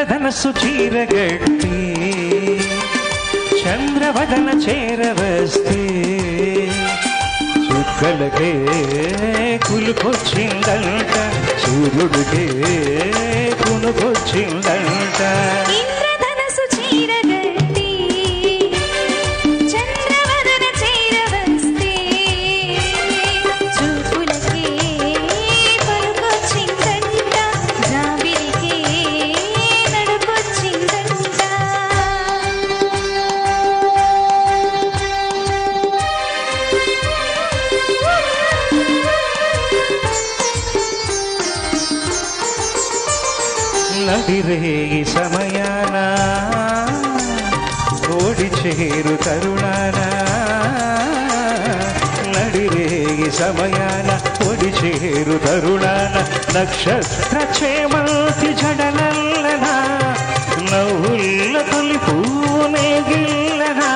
ఇంద్రధనస్సు చీరగట్టి చంద్రవదన చేరవస్తే చుక్కలకే కులుకొచ్చిందంట సూర్యుడికే కునుకొచ్చిందంట. ఇంద్రధనస్సు చీరగట్టి చంద్రవదన చేరవస్తే చూపులకే పలుకొచ్చిందంట జాబిలికే నడుకొచ్చిందంట. నడిరేగి సమయాన ఓడి చేరు తరుణాన నడిరేగి సమయాన ఓడి చేరు తరుణాన నక్షత్ర చేమంతి జడలల్లనా నవ్వుల్ల తొలి పువ్వునే గిల్లనా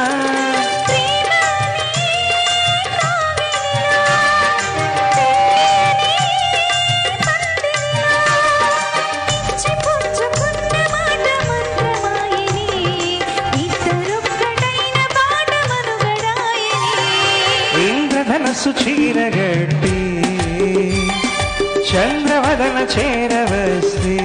ఇంద్రధనస్సు చీరగట్టి చంద్రవదన చేరవస్తే